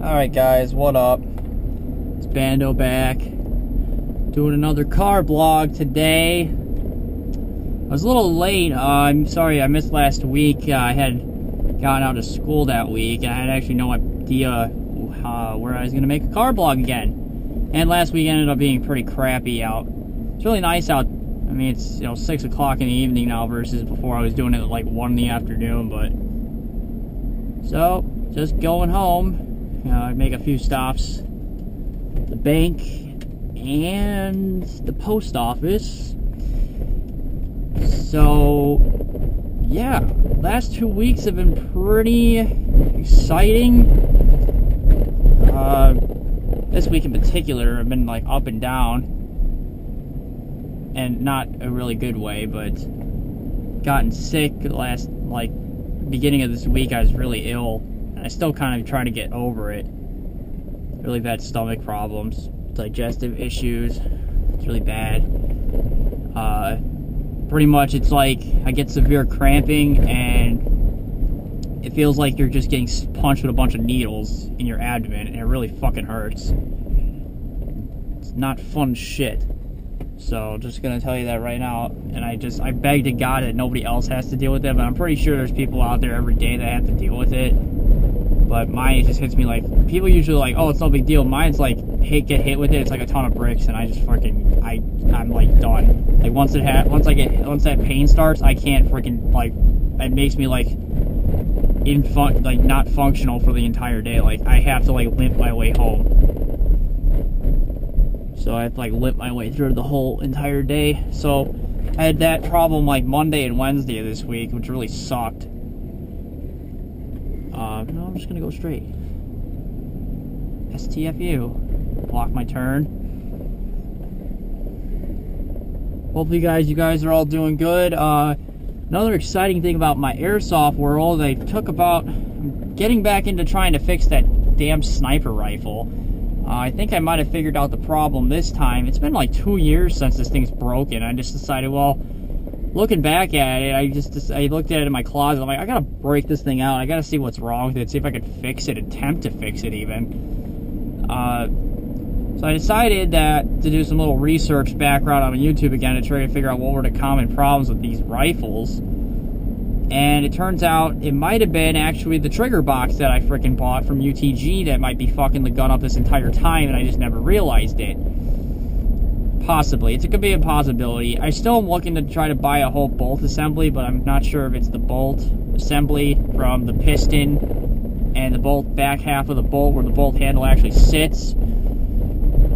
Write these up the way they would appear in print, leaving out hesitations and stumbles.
Alright guys, what up? It's Bando back. Doing another car blog today. I was a little late. I'm sorry I missed last week. I had gotten out of school that week, and I had actually no idea where I was going to make a car blog again. And last week ended up being pretty crappy out. It's really nice out. I mean, it's 6 o'clock in the evening now versus before I was doing it at like 1 in the afternoon, but... So, just going home. I make a few stops at the bank and the post office. So, yeah, last 2 weeks have been pretty exciting. This week in particular, I've been like up and down, and not a really good way, but gotten sick last, like, beginning of this week. I was really ill. I still kind of trying to get over it. Really bad stomach problems, digestive issues. It's really bad. Pretty much it's like I get severe cramping and it feels like you're just getting punched with a bunch of needles in your abdomen, and it really fucking hurts. It's not fun shit. So, just gonna tell you that right now, and I beg to God that nobody else has to deal with it, but I'm pretty sure there's people out there every day that have to deal with it. But mine just hits me like, people usually like, oh, it's no big deal. Mine's like, get hit with it, it's like a ton of bricks, and I just fucking, I'm like done. Like once that pain starts, I can't freaking, like, it makes me like, not functional for the entire day. Like, I have to like limp my way home. So I have to like limp my way through the whole entire day. So I had that problem like Monday and Wednesday of this week, which really sucked. No, I'm just gonna go straight. STFU. Block my turn. Hopefully you guys are all doing good. Another exciting thing about my Airsoft world, I took about getting back into trying to fix that damn sniper rifle. I think I might have figured out the problem this time. It's been like 2 years since this thing's broken. I just decided, well, looking back at it, I looked at it in my closet. I'm like, I gotta break this thing out. I gotta see what's wrong with it, see if I could fix it, attempt to fix it even. So I decided that to do some little research background on YouTube again to try to figure out what were the common problems with these rifles. And it turns out it might have been actually the trigger box that I freaking bought from UTG that might be fucking the gun up this entire time, and I just never realized it. Possibly. It could be a possibility. I still am looking to try to buy a whole bolt assembly, but I'm not sure if it's the bolt assembly from the piston and the bolt back half of the bolt where the bolt handle actually sits,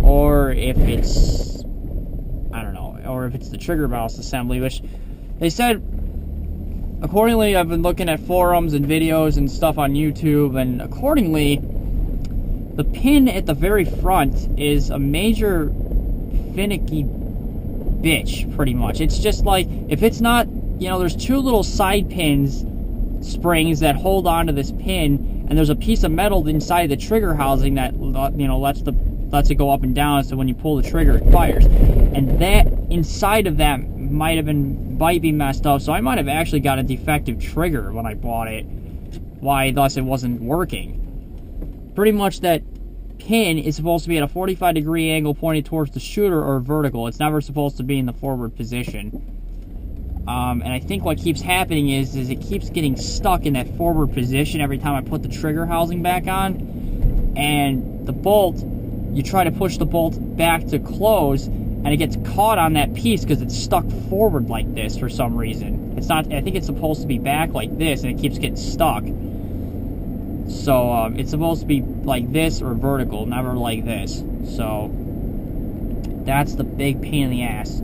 or if it's, I don't know, or if it's the trigger mouse assembly, which they said, accordingly, I've been looking at forums and videos and stuff on YouTube, and accordingly, the pin at the very front is a major finicky bitch, pretty much. It's just like, if it's not, there's two little side pins, springs that hold onto this pin, and there's a piece of metal inside the trigger housing that, lets it go up and down, so when you pull the trigger, it fires. And that, inside of that, might be messed up, so I might have actually got a defective trigger when I bought it, thus it wasn't working. Pretty much that pin is supposed to be at a 45-degree angle pointed towards the shooter or vertical. It's never supposed to be in the forward position. And I think what keeps happening is it keeps getting stuck in that forward position every time I put the trigger housing back on. And the bolt, you try to push the bolt back to close, and it gets caught on that piece because it's stuck forward like this for some reason. It's not, I think it's supposed to be back like this, and it keeps getting stuck. So, it's supposed to be like this or vertical, never like this. So, that's the big pain in the ass.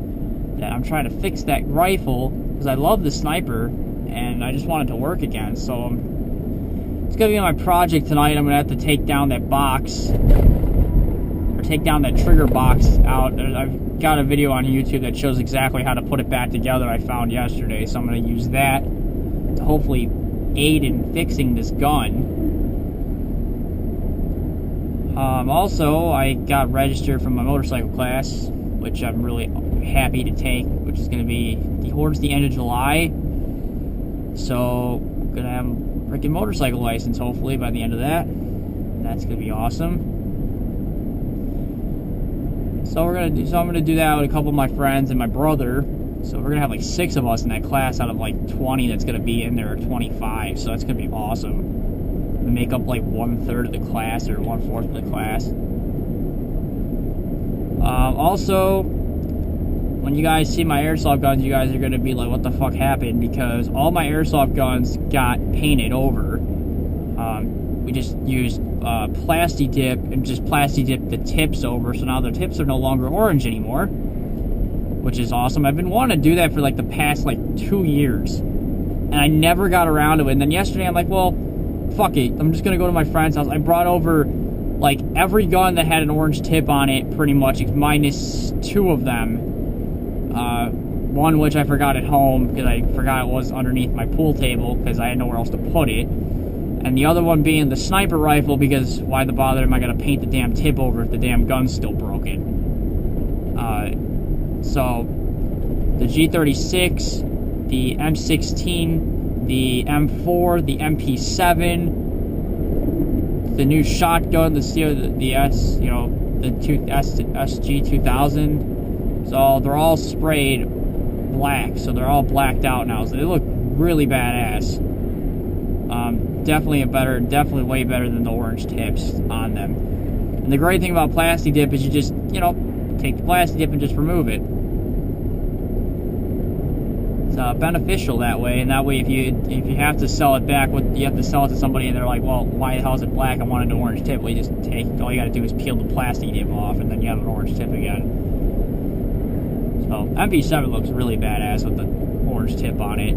That I'm trying to fix that rifle, because I love the sniper, and I just want it to work again. So, it's going to be my project tonight. I'm going to have to take down that box, or take down that trigger box out. I've got a video on YouTube that shows exactly how to put it back together I found yesterday. So, I'm going to use that to hopefully aid in fixing this gun. Also, I got registered for my motorcycle class, which I'm really happy to take, which is going to be towards the end of July. So, I'm going to have a freaking motorcycle license, hopefully, by the end of that. That's gonna be awesome. So I'm gonna do that with a couple of my friends and my brother. So we're gonna have like 6 of us in that class out of like 20 that's gonna be in there, or 25. So that's gonna be awesome. We make up like 1/3 of the class or 1/4 of the class. Also, when you guys see my airsoft guns, you guys are gonna be like, "What the fuck happened?" Because all my airsoft guns got painted over. We just used plasti dip and just plasti dip the tips over, so now the tips are no longer orange anymore, which is awesome. I've been wanting to do that for like the past like 2 years, and I never got around to it. And then yesterday I'm like, well, fuck it, I'm just gonna go to my friend's house. I brought over like every gun that had an orange tip on it, pretty much, minus 2 of them. One which I forgot at home because I forgot it was underneath my pool table because I had nowhere else to put it. And the other one being the sniper rifle, because why the bother am I going to paint the damn tip over if the damn gun's still broken? So, the G36, the M16, the M4, the MP7, the new shotgun, the S, you know, the SG-2000. So, they're all sprayed black, so they're all blacked out now. So, they look really badass. Definitely way better than the orange tips on them. And the great thing about plasti dip is you just, you know, take the plasti dip and just remove it. It's beneficial that way, and that way if you have to sell it back, you have to sell it to somebody and they're like, well, why the hell is it black? I wanted an orange tip. Well, you just all you got to do is peel the plasti dip off, and then you have an orange tip again. So MP7 looks really badass with the orange tip on it.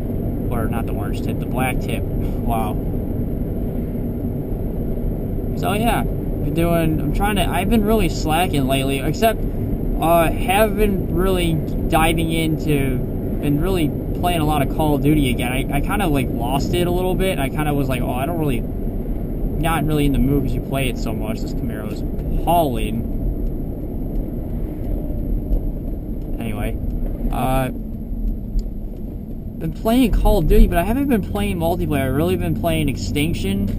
Or not the orange tip, the black tip. Wow. So yeah, I've been really slacking lately, except haven't really been really playing a lot of Call of Duty again. I kind of like lost it a little bit. I kind of was like, oh, not really in the mood because you play it so much. This Camaro is appalling. Anyway, been playing Call of Duty, but I haven't been playing multiplayer. I've really been playing Extinction,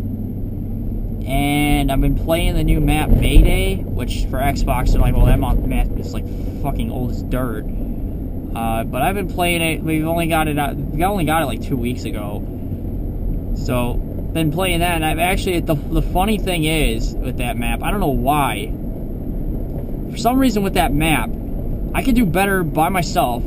and I've been playing the new map Mayday, which for Xbox they're like, well, that map is like fucking old as dirt. But I've been playing it. We only got it like 2 weeks ago. So been playing that, and I've actually the funny thing is with that map, I don't know why. For some reason with that map, I could do better by myself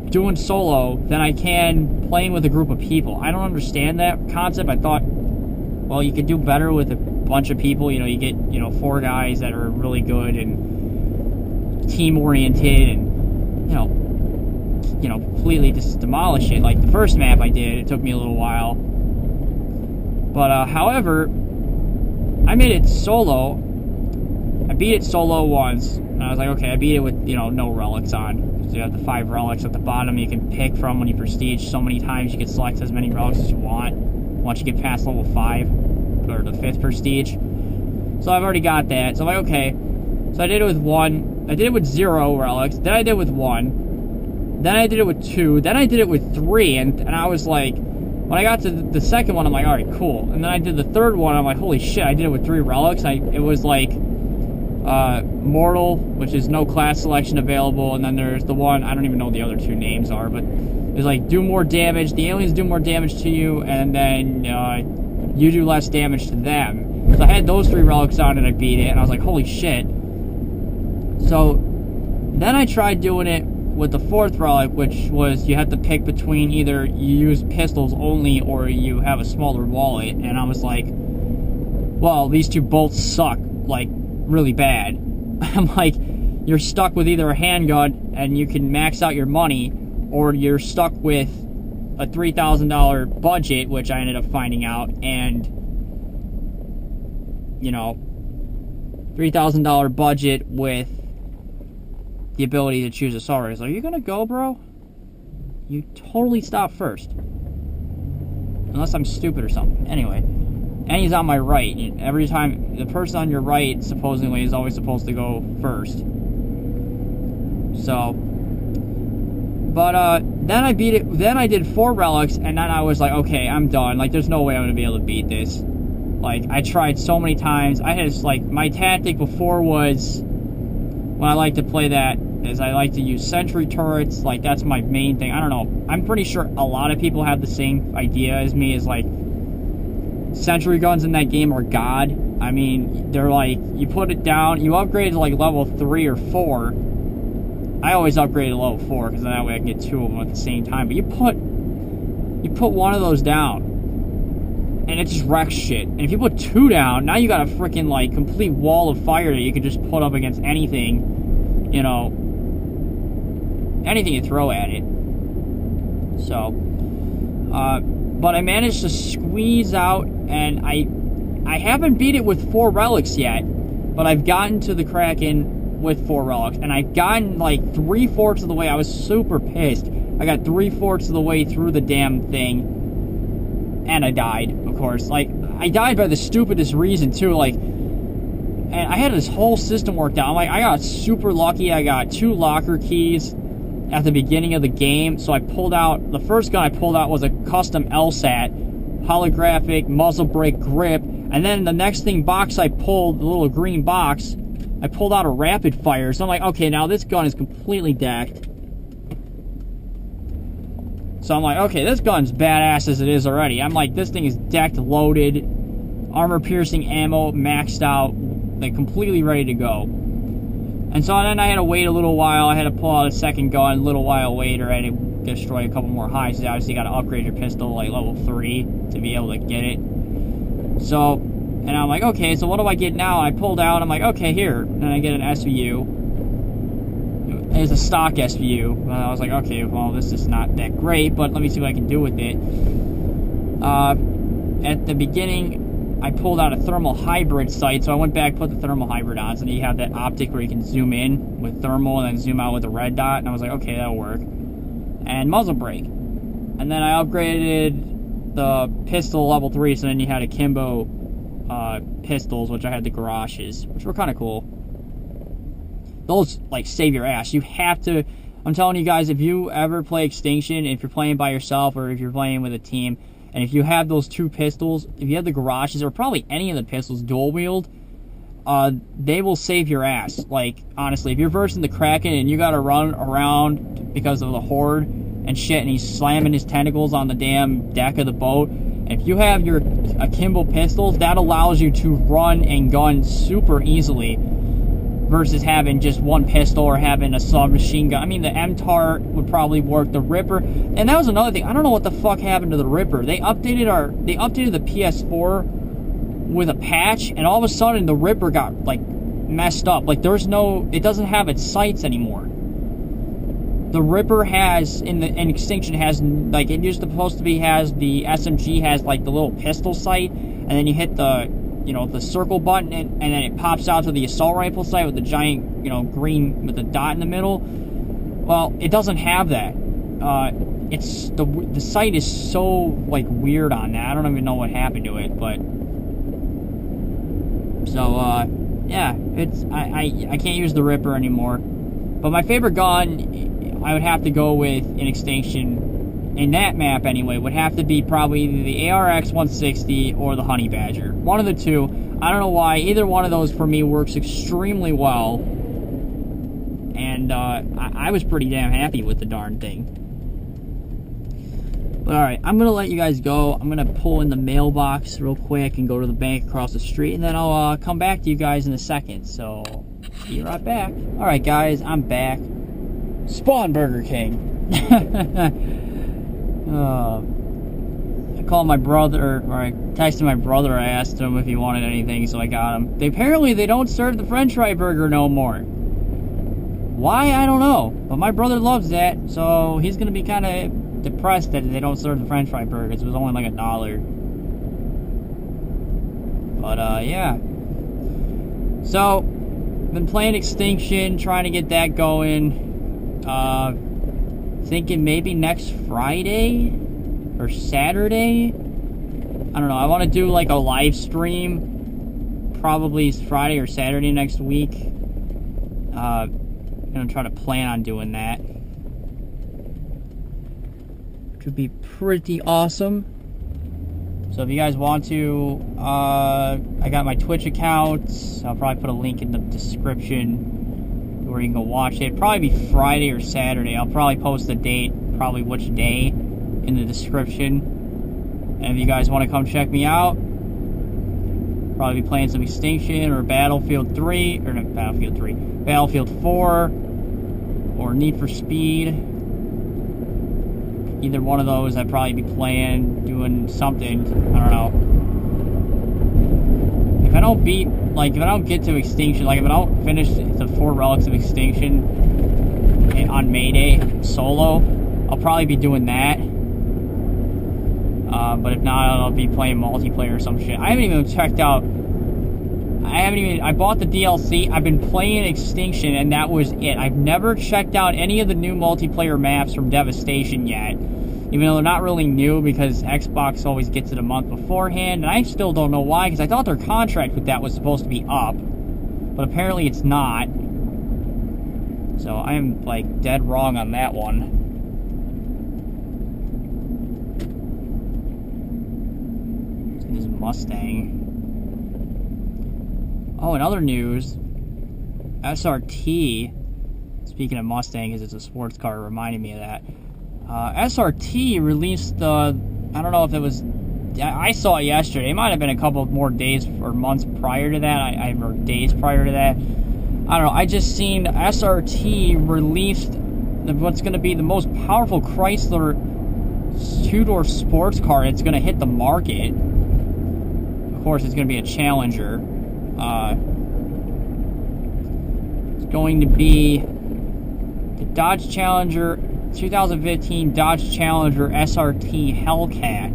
doing solo than I can playing with a group of people. I don't understand that concept. I thought, well, you could do better with a bunch of people. You know, you get, 4 guys that are really good and team oriented, and completely just demolish it. Like the first map I did, it took me a little while. But however, I made it solo. I beat it solo once, and I was like, okay, I beat it with no relics on. So you have the 5 relics at the bottom you can pick from when you prestige so many times. You can select as many relics as you want once you get past level 5 or the 5th prestige. So I've already got that. So I'm like, okay. So I did it with 1. I did it with 0 relics. Then I did it with 1. Then I did it with 2. Then I did it with 3. And I was like, when I got to the second one, I'm like, alright, cool. And then I did the third one. I'm like, holy shit, I did it with 3 relics. It was like Mortal, which is no class selection available, and then there's the one, I don't even know what the other 2 names are, but it's like do more damage, the aliens do more damage to you, and then you do less damage to them. So I had those 3 relics on and I beat it, and I was like, holy shit. So then I tried doing it with the 4th relic, which was you had to pick between either you use pistols only or you have a smaller wallet, and I was like, well, these 2 both suck, like, really bad. I'm like, you're stuck with either a handgun and you can max out your money, or you're stuck with a $3,000 budget, which I ended up finding out, and $3,000 budget with the ability to choose assault rifle. Are you gonna go, bro? You totally stop first. Unless I'm stupid or something. Anyway. And he's on my right. Every time, the person on your right, supposedly, is always supposed to go first. So. But, then I beat it. Then I did 4 relics, and then I was like, okay, I'm done. Like, there's no way I'm gonna be able to beat this. Like, I tried so many times. I had, like, my tactic before was, when I like to play that, is I like to use sentry turrets. Like, that's my main thing. I don't know. I'm pretty sure a lot of people have the same idea as me, is like, sentry guns in that game are god. I mean, they're like, you put it down, you upgrade to like level 3 or 4. I always upgrade to level 4 because that way I can get 2 of them at the same time. But you put one of those down, and it just wrecks shit. And if you put 2 down, now you got a freaking like complete wall of fire that you can just put up against anything, you know, anything you throw at it. So, but I managed to squeeze out, and I haven't beat it with 4 relics yet, but I've gotten to the Kraken with 4 relics, and I've gotten like 3/4 of the way. I was super pissed. I got 3/4 of the way through the damn thing, and I died, of course. Like, I died by the stupidest reason, too, like, and I had this whole system worked out. Like, I got super lucky. I got 2 locker keys at the beginning of the game, so I pulled out, the first gun I pulled out was a custom LSAT, holographic muzzle brake grip, and then the next thing box I pulled, the little green box, I pulled out a rapid fire. So I'm like, okay, now this gun is completely decked. So I'm like, okay, this gun's badass as it is already. I'm like, this thing is decked, loaded, armor-piercing ammo, maxed out, like, completely ready to go. And so then I had to wait a little while. I had to pull out a second gun a little while later. I had to destroy a couple more highs. You obviously got to upgrade your pistol, like, level 3 to be able to get it. So, and I'm like, okay, so what do I get now? And I pulled out, I'm like, okay, here. And I get an SVU. It's a stock SVU. And I was like, okay, well, this is not that great, but let me see what I can do with it. At the beginning, I pulled out a thermal hybrid sight, so I went back, put the thermal hybrid on, so you have that optic where you can zoom in with thermal and then zoom out with the red dot, and I was like, okay, that'll work. And muzzle brake. And then I upgraded the pistol level 3, so then you had akimbo pistols, which I had the garages, which were kind of cool. Those, like, save your ass. You have to, I'm telling you guys, if you ever play Extinction, if you're playing by yourself or if you're playing with a team, and if you have those 2 pistols, if you have the garages, or probably any of the pistols dual wield, they will save your ass. Like, honestly, if you're versing the Kraken and you gotta run around because of the horde and shit, and he's slamming his tentacles on the damn deck of the boat, if you have your akimbo pistols, that allows you to run and gun super easily versus having just 1 pistol or having a submachine gun. I mean, the MTAR would probably work, the Ripper, and that was another thing. I don't know what the fuck happened to the Ripper. They updated the PS4 with a patch, and all of a sudden the Ripper got, like, messed up. Like, it doesn't have its sights anymore. The Ripper has, in Extinction, has, like, it used to supposed to be, has, the SMG has, like, the little pistol sight, and then you hit the, you know, the circle button, and then it pops out to the assault rifle sight with the giant, you know, green with the dot in the middle. Well, it doesn't have that. It's, the sight is so, like, weird on that. I don't even know what happened to it, but, so, yeah, it's, I can't use the Ripper anymore. But my favorite gun, I would have to go with in Extinction, in that map anyway, would have to be probably either the ARX 160 or the Honey Badger. One of the 2. I don't know why. Either one of those for me works extremely well. And I was pretty damn happy with the darn thing. But alright, I'm going to let you guys go. I'm going to pull in the mailbox real quick and go to the bank across the street. And then I'll come back to you guys in a second. So, be right back. Alright guys, I'm back. Spawn Burger King. I called my brother, or I texted my brother. I asked him if he wanted anything, so I got him. Apparently, they don't serve the French fry burger no more. Why? I don't know. But my brother loves that, so he's gonna be kind of depressed that they don't serve the French fry burgers. It was only like $1. But yeah. So, been playing Extinction, trying to get that going. Thinking maybe next Friday or Saturday. I don't know. I want to do like a live stream, probably Friday or Saturday next week. I'm gonna try to plan on doing that. Which would be pretty awesome. So if you guys want to, I got my Twitch account. I'll probably put a link in the description where you can go watch it. Probably be Friday or Saturday. I'll probably post the date, probably which day, in the description. And if you guys want to come check me out, probably be playing some Extinction or Battlefield 3, or not Battlefield 3, Battlefield 4, or Need for Speed. Either one of those, I'd probably be playing, doing something. I don't know. If I don't beat, like, if I don't get to Extinction, like, if I don't finish the 4 Relics of Extinction on May Day solo, I'll probably be doing that. But if not, I'll be playing multiplayer or some shit. I haven't even checked out. I bought the DLC. I've been playing Extinction, and that was it. I've never checked out any of the new multiplayer maps from Devastation yet. Even though they're not really new, because Xbox always gets it a month beforehand. And I still don't know why, because I thought their contract with that was supposed to be up. But apparently it's not. So I am, like, dead wrong on that one. This Mustang. Oh, in other news, SRT, speaking of Mustang, because it's a sports car, reminded me of that. SRT released the, I don't know if it was, I saw it yesterday. It might have been a couple more days or months prior to that, or days prior to that. I don't know, I just seen SRT released what's going to be the most powerful Chrysler two-door sports car that's going to hit the market. Of course, it's going to be a Challenger. It's going to be the Dodge Challenger, 2015 Dodge Challenger SRT Hellcat,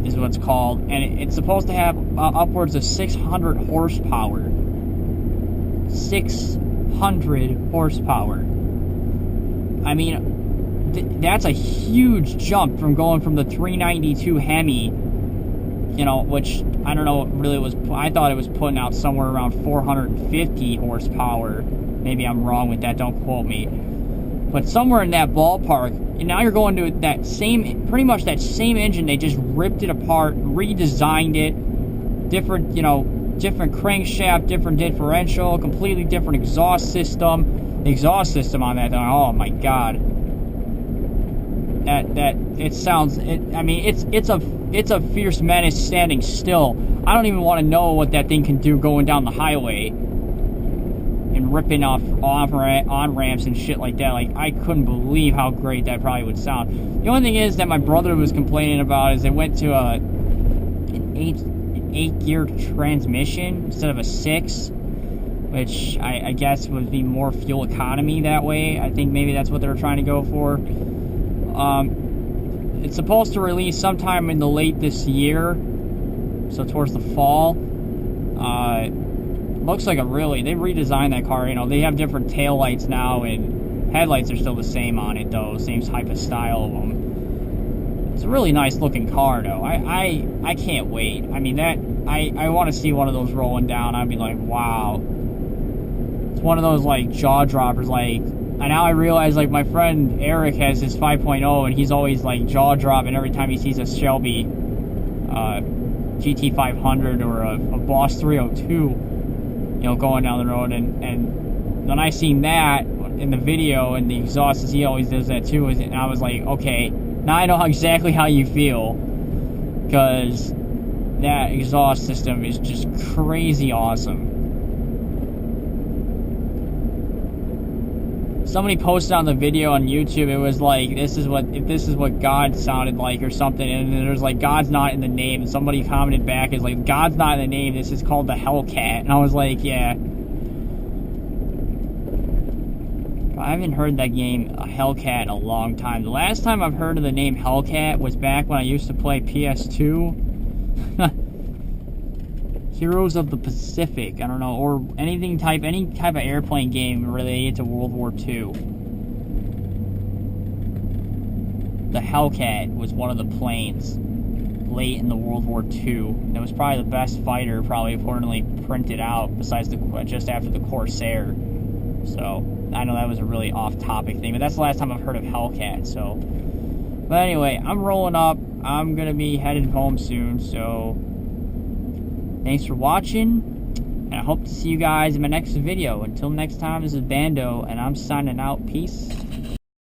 is what it's called, and it's supposed to have upwards of 600 horsepower. 600 horsepower. I mean, that's a huge jump from going from the 392 Hemi, you know, which I don't know, really was, I thought it was putting out somewhere around 450 horsepower. Maybe I'm wrong with that, don't quote me. But somewhere in that ballpark, and now you're going to that same, pretty much that same engine. They just ripped it apart, redesigned it, different, you know, different crankshaft, different differential, completely different exhaust system. The exhaust system on that, oh my god. It sounds, I mean, it's a fierce menace standing still. I don't even want to know what that thing can do going down the highway and ripping off on-ramps and shit like that. Like, I couldn't believe how great that probably would sound. The only thing is that my brother was complaining about is they went to an 8-gear transmission instead of a 6, which I guess would be more fuel economy that way. I think maybe that's what they were trying to go for. It's supposed to release sometime in the late this year, so towards the fall. Looks like they redesigned that car. You know, they have different tail lights now, and headlights are still the same on it, though, same type of style of them. It's a really nice looking car, though. I can't wait. I mean, I want to see one of those rolling down. I'd be like, wow. It's one of those, like, jaw droppers, like. And now I realize, like, my friend Eric has his 5.0, and he's always, like, jaw-dropping every time he sees a Shelby GT500 or a Boss 302, you know, going down the road. And when I seen that in the video and the exhaust, he always does that too, and I was like, okay, now I know exactly how you feel, because that exhaust system is just crazy awesome. Somebody posted on the video on YouTube, it was like, if this is what God sounded like or something, and then there's like, God's not in the name, and somebody commented back, is like, God's not in the name, this is called the Hellcat, and I was like, yeah. I haven't heard that game, Hellcat, in a long time. The last time I've heard of the name Hellcat was back when I used to play PS2. Heroes of the Pacific, I don't know, or any type of airplane game related to World War II. The Hellcat was one of the planes late in the World War II. It was probably the best fighter, probably accordingly printed out, besides just after the Corsair. So I know that was a really off-topic thing, but that's the last time I've heard of Hellcat. So, but anyway, I'm rolling up. I'm gonna be headed home soon, so thanks for watching. And I hope to see you guys in my next video. Until next time, this is Bando, and I'm signing out. Peace.